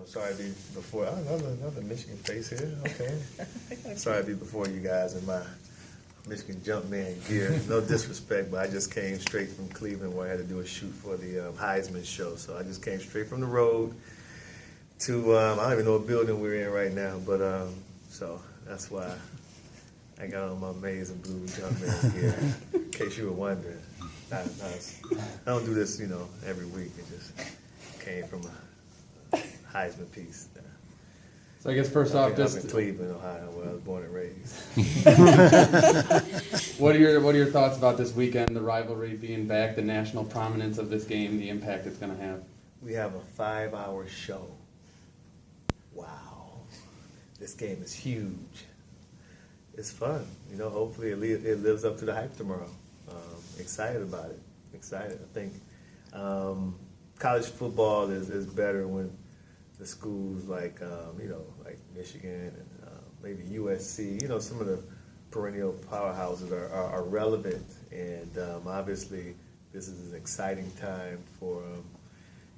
sorry to be before. Another Michigan face here. Okay. Sorry to be before you guys in my Michigan Jumpman gear. No disrespect, but I just came straight from Cleveland where I had to do a shoot for the Heisman show. So I just came straight from the road to, I don't even know what building we're in right now, but so that's why I got on my maize and blue Jumpman gear, in case you were wondering. I don't do this, every week. It just came from a Heisman piece. So I guess first off, I'm in Cleveland, Ohio, where I was born and raised. What are your thoughts about this weekend, the rivalry being back, the national prominence of this game, the impact it's going to have? We have a 5-hour show. Wow. This game is huge. It's fun. Hopefully it lives up to the hype tomorrow. Excited about it. Excited. I think college football is better when the schools like like Michigan and maybe USC, some of the perennial powerhouses are relevant, and obviously this is an exciting time for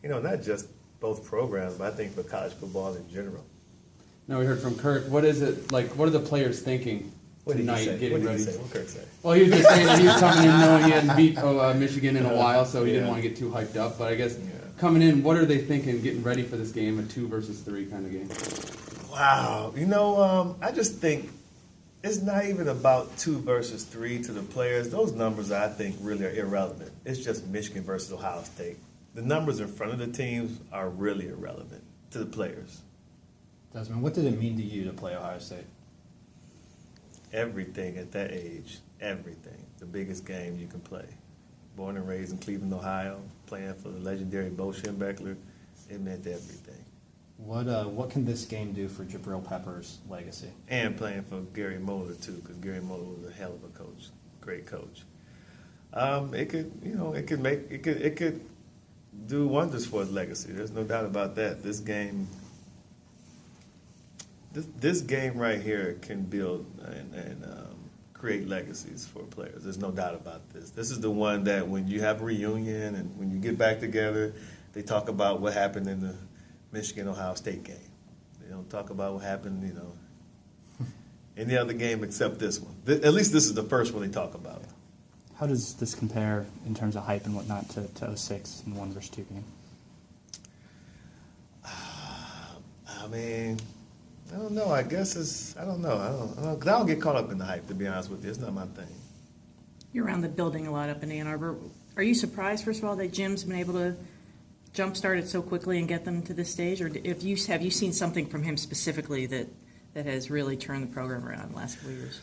not just both programs, but I think for college football in general. Now we heard from Kirk. What is it like? What are the players thinking tonight, getting ready? What did Kirk say? Well, he was just saying that he was coming in knowing he hadn't beat Michigan in a while, so he didn't want to get too hyped up. But I guess coming in, what are they thinking, getting ready for this game, a 2 versus 3 kind of game? Wow. I just think it's not even about 2 versus 3 to the players. Those numbers, I think, really are irrelevant. It's just Michigan versus Ohio State. The numbers in front of the teams are really irrelevant to the players. Desmond, what did it mean to you to play Ohio State? Everything at that age, everything. The biggest game you can play. Born and raised in Cleveland, Ohio, playing for the legendary Bo Schembechler, it meant everything. What can this game do for Jabril Peppers' legacy? And playing for Gary Moeller too, because Gary Moeller was a hell of a coach, great coach. It could do wonders for his legacy. There's no doubt about that. This game right here can build and create legacies for players. There's no doubt about this. This is the one that when you have a reunion and when you get back together, they talk about what happened in the Michigan-Ohio State game. They don't talk about what happened, any other game except this one. At least this is the first one they talk about. How does this compare in terms of hype and whatnot to 06 and 1 versus 2 game? I don't know. I guess I don't know. Because I don't get caught up in the hype, to be honest with you. It's not my thing. You're around the building a lot up in Ann Arbor. Are you surprised, first of all, that Jim's been able to jumpstart it so quickly and get them to this stage? Or have you seen something from him specifically that has really turned the program around in the last couple of years?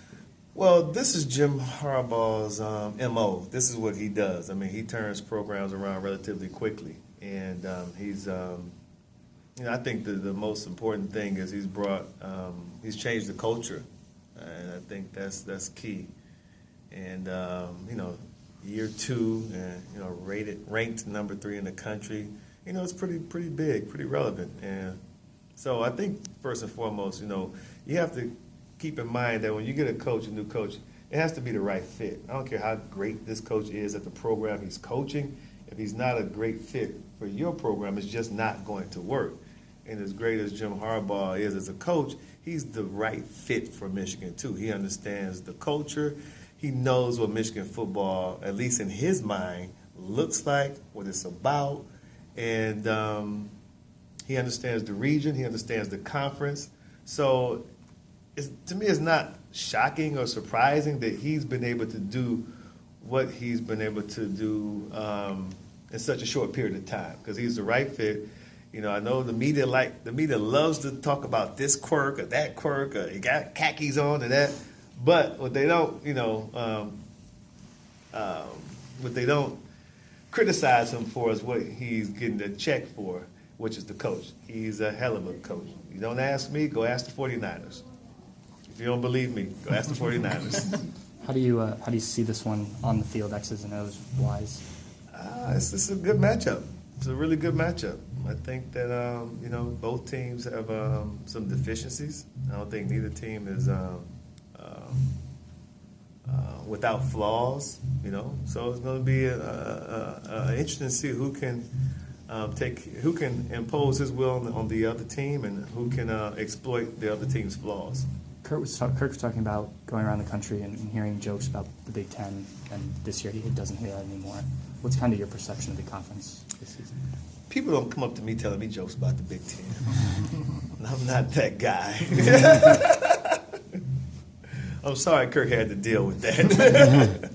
Well, this is Jim Harbaugh's MO. This is what he does. I mean, he turns programs around relatively quickly. And he's I think the most important thing is he's changed the culture, and I think that's key. And year 2, and ranked number 3 in the country. It's pretty big, pretty relevant. And so I think first and foremost, you have to keep in mind that when you get a new coach, it has to be the right fit. I don't care how great this coach is at the program he's coaching. If he's not a great fit for your program, it's just not going to work. And as great as Jim Harbaugh is as a coach, he's the right fit for Michigan, too. He understands the culture. He knows what Michigan football, at least in his mind, looks like, what it's about. And he understands the region. He understands the conference. So to me, it's not shocking or surprising that he's been able to do what he's been able to do in such a short period of time, because he's the right fit. I know the media loves to talk about this quirk or that quirk, or he got khakis on or that, but what they don't, what they don't criticize him for is what he's getting the check for, which is the coach. He's a hell of a coach. You don't ask me, go ask the 49ers. If you don't believe me, go ask the 49ers. How do you see this one on the field, X's and O's wise? It's a good matchup. It's a really good matchup. I think that both teams have some deficiencies. I don't think neither team is without flaws. So it's going to be interesting to see who can who can impose his will on the other team and who can exploit the other team's flaws. Kirk was talking about going around the country and hearing jokes about the Big Ten, and this year he doesn't hear that anymore. What's kind of your perception of the conference this season? People don't come up to me telling me jokes about the Big Ten. I'm not that guy. I'm sorry Kirk had to deal with that.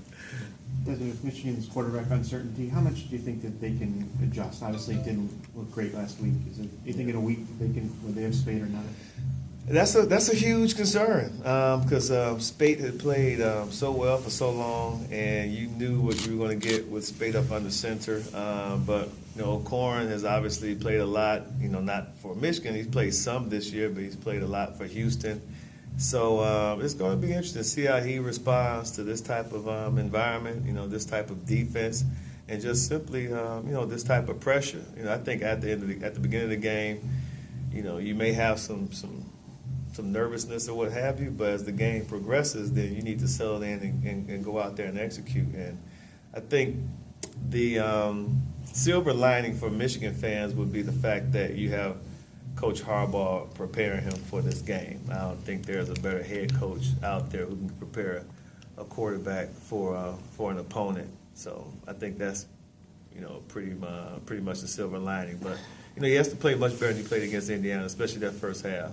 With Michigan's quarterback uncertainty, how much do you think that they can adjust? Obviously, it didn't look great last week. Do you think in a week will they have Spade or not? That's a huge concern because Spate had played so well for so long, and you knew what you were going to get with Spate up under center. But Corn has obviously played a lot. Not for Michigan. He's played some this year, but he's played a lot for Houston. So it's going to be interesting to see how he responds to this type of environment. This type of defense, and just simply this type of pressure. I think at the beginning of the game, you may have some nervousness or what have you, but as the game progresses, then you need to settle in and go out there and execute. And I think the silver lining for Michigan fans would be the fact that you have Coach Harbaugh preparing him for this game. I don't think there's a better head coach out there who can prepare a quarterback for an opponent. So I think that's pretty much the silver lining. But he has to play much better than he played against Indiana, especially that first half.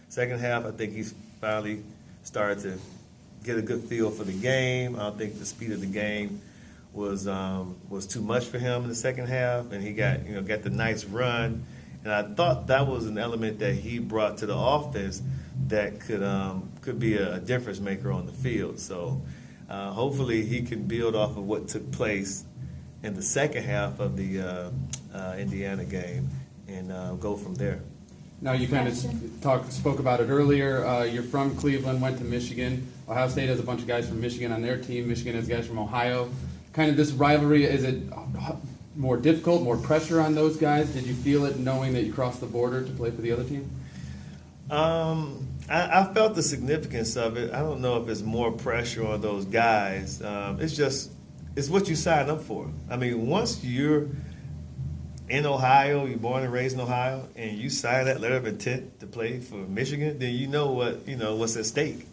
Second half, I think he's finally started to get a good feel for the game. I don't think the speed of the game was too much for him in the second half, and he got the nice run. And I thought that was an element that he brought to the offense that could be a difference maker on the field. So hopefully he can build off of what took place in the second half of the Indiana game and go from there. Now, you kind of spoke about it earlier. You're from Cleveland, went to Michigan. Ohio State has a bunch of guys from Michigan on their team. Michigan has guys from Ohio. Kind of this rivalry, is it more difficult, more pressure on those guys? Did you feel it knowing that you crossed the border to play for the other team? I felt the significance of it. I don't know if it's more pressure on those guys. It's what you sign up for. I mean, once you're in Ohio, you're born and raised in Ohio, and you sign that letter of intent to play for Michigan, then you know what's at stake.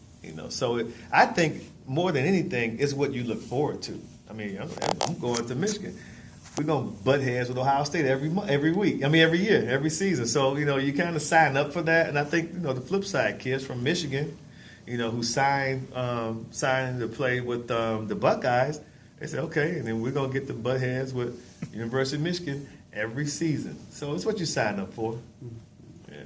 So I think more than anything, it's what you look forward to. I mean, I'm going to Michigan. We're gonna butt heads with Ohio State every week. I mean, every year, every season. So you kind of sign up for that. And I think the flip side, kids from Michigan, who signed to play with the Buckeyes, they said, okay, and then we're gonna get the butt heads with University of Michigan every season. So it's what you sign up for. Yeah.